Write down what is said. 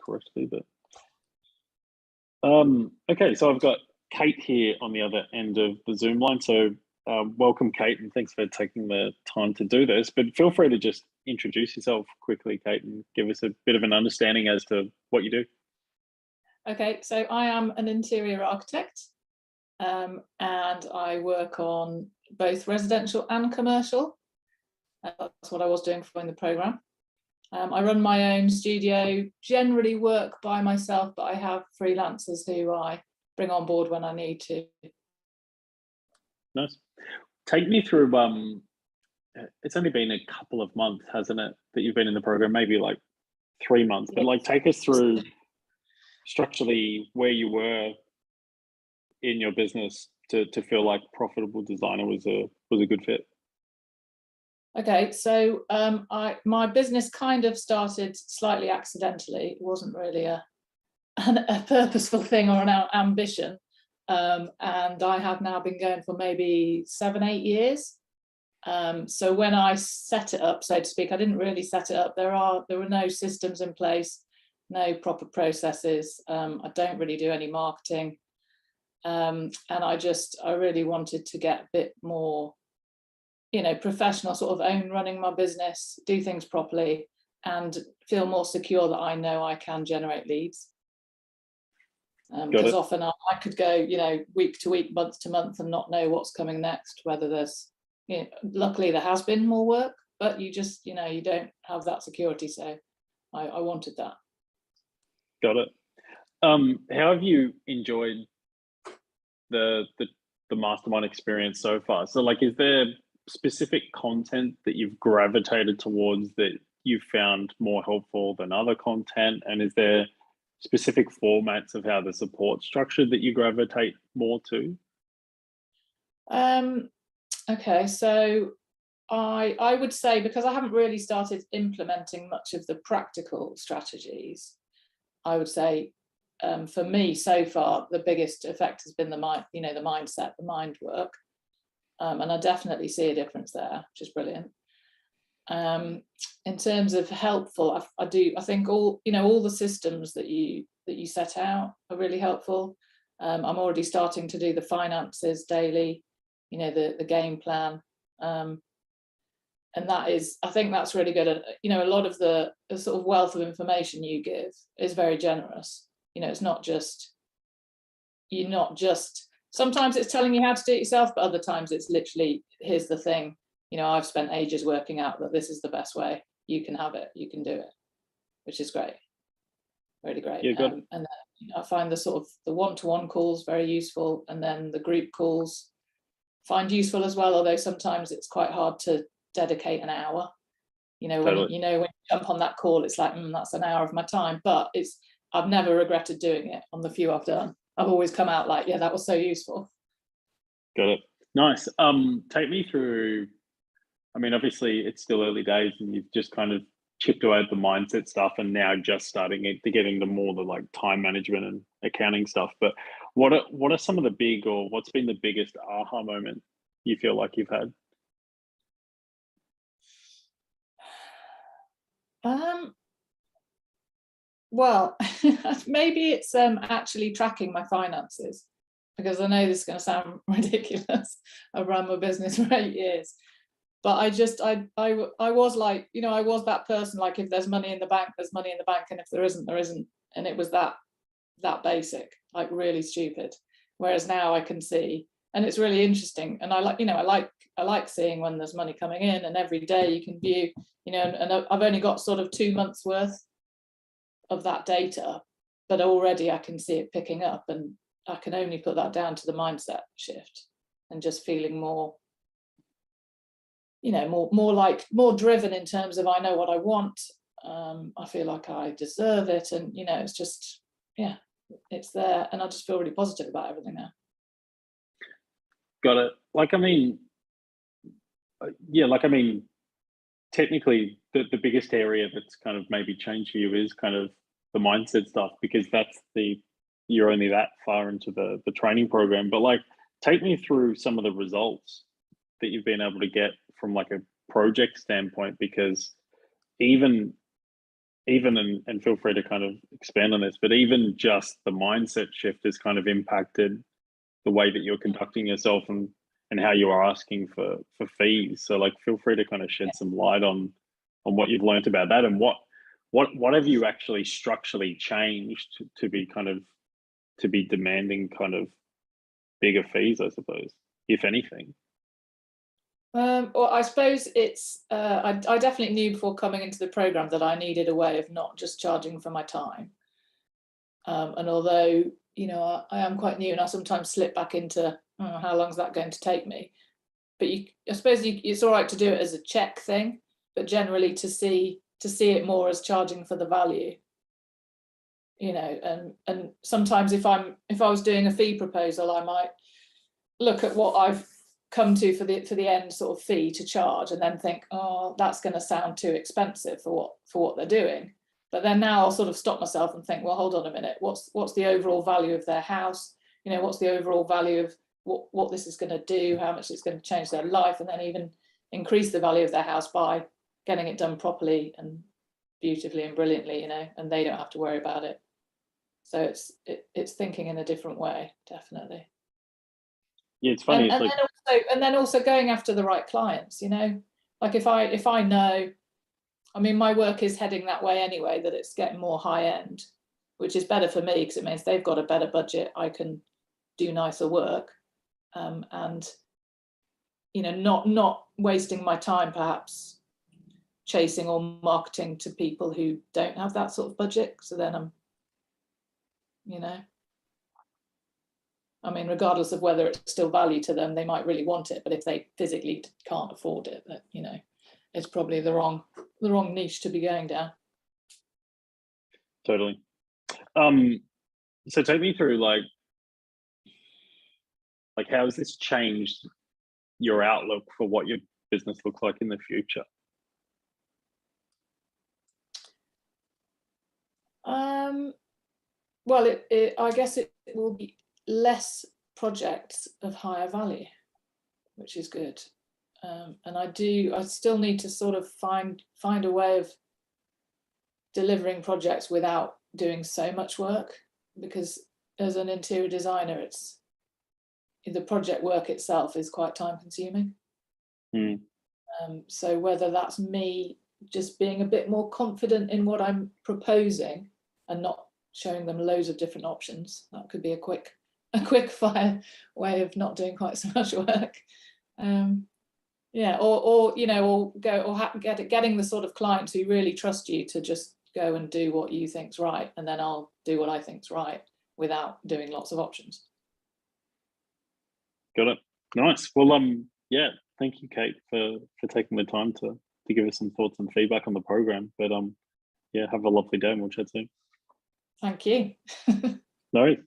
correctly, but okay, so I've got Kate here on the other end of the Zoom line. So welcome, Kate, and thanks for taking the time to do this. But feel free to just introduce yourself quickly, Kate, and give us a bit of an understanding as to what you do. Okay, so I am an interior architect, and I work on both residential and commercial. That's what I was doing for in the programme. I run my own studio, generally work by myself, but I have freelancers who I bring on board when I need to. Nice. Take me through, it's only been a couple of months, hasn't it, that you've been in the program, maybe like 3 months, but like take us through structurally where you were in your business to feel like Profitable Designer was a good fit. Okay, so my business kind of started slightly accidentally. It wasn't really a purposeful thing or an ambition. And I have now been going for maybe 7-8 years. So when I set it up, so to speak, I didn't really set it up. There were no systems in place, no proper processes. I don't really do any marketing. And I really wanted to get a bit more, professional, sort of own running my business, do things properly, and feel more secure that I know I can generate leads. Because often I could go, week to week, month to month, and not know what's coming next. Whether there's, luckily there has been more work, but you just, you don't have that security. So I wanted that. Got it. How have you enjoyed the mastermind experience so far? So like, is there specific content that you've gravitated towards that you've found more helpful than other content? And is there specific formats of how the support structured that you gravitate more to? Okay, so I would say, because I haven't really started implementing much of the practical strategies, I would say for me so far the biggest effect has been the mindset, the mind work, and I definitely see a difference there, which is brilliant. In terms of helpful, I think all the systems that you set out are really helpful. I'm already starting to do the finances daily, the game plan, and I think that's really good. A lot of the sort of wealth of information you give is very generous. It's not just, sometimes it's telling you how to do it yourself, but other times it's literally, here's the thing, I've spent ages working out that this is the best way. You can have it, you can do it, which is great, really great. Yeah, good. And then, I find the sort of the one-to-one calls very useful, and then the group calls find useful as well, although sometimes it's quite hard to dedicate an hour. When you jump on that call, it's like, that's an hour of my time, but I've never regretted doing it on the few I've done. I've always come out like, yeah, that was so useful. Got it. Nice. Take me through, obviously it's still early days and you've just kind of chipped away at the mindset stuff and now just starting to get into more the like time management and accounting stuff. But what are some of the big, or what's been the biggest aha moment you feel like you've had? Well, maybe it's actually tracking my finances, because I know this is going to sound ridiculous. I've run my business for 8 years, but I was like, I was that person, like, if there's money in the bank, there's money in the bank, and if there isn't, there isn't. And it was that basic, like really stupid. Whereas now I can see, and it's really interesting. And I like seeing when there's money coming in, and every day you can view, and I've only got sort of 2 months worth of that data, but already I can see it picking up, and I can only put that down to the mindset shift and just feeling more, more driven in terms of, I know what I want. I feel like I deserve it, and it's just, yeah, it's there, and I just feel really positive about everything now. Got it. Technically the biggest area that's kind of maybe changed for you is kind of the mindset stuff, because you're only that far into the training program. But like, take me through some of the results that you've been able to get from like a project standpoint, because even even, and feel free to kind of expand on this, but even just the mindset shift has kind of impacted the way that you're conducting yourself and how you are asking for fees. So like, feel free to kind of shed some light on what you've learned about that, and what have you actually structurally changed to be demanding kind of bigger fees, I suppose, if anything. Well, I suppose it's, I definitely knew before coming into the program that I needed a way of not just charging for my time. And although, you know, I am quite new and I sometimes slip back into, oh, how long is that going to take me? But I suppose it's all right to do it as a check thing, but generally to see it more as charging for the value. You know, and sometimes if I was doing a fee proposal, I might look at what I've come to for the end sort of fee to charge, and then think, oh, that's going to sound too expensive for what they're doing. But then now I'll sort of stop myself and think, well, hold on a minute, what's the overall value of their house? You know, what's the overall value of what this is going to do, how much it's going to change their life, and then even increase the value of their house by getting it done properly and beautifully and brilliantly, you know, and they don't have to worry about it. So it's thinking in a different way, definitely. Yeah, it's funny. And then also going after the right clients, you know, like if I know, I mean, my work is heading that way anyway, that it's getting more high end, which is better for me because it means they've got a better budget. I can do nicer work, and, you know, not wasting my time perhaps chasing or marketing to people who don't have that sort of budget. So then I'm, you know, I mean, regardless of whether it's still value to them, they might really want it, but if they physically can't afford it, that, you know, it's probably the wrong niche to be going down. Totally. So take me through like how has this changed your outlook for what your business looks like in the future? Well, I guess it will be less projects of higher value, which is good. And I still need to sort of find a way of delivering projects without doing so much work, because as an interior designer, it's the project work itself is quite time consuming. So whether that's me just being a bit more confident in what I'm proposing and not showing them loads of different options, that could be a quick fire way of not doing quite so much work. Yeah, or you know, getting the sort of clients who really trust you to just go and do what you think's right, and then I'll do what I think's right without doing lots of options. Got it. Nice. Well, yeah, thank you, Kate, for taking the time to give us some thoughts and feedback on the program. But yeah, have a lovely day and we'll chat soon. Thank you. No worries.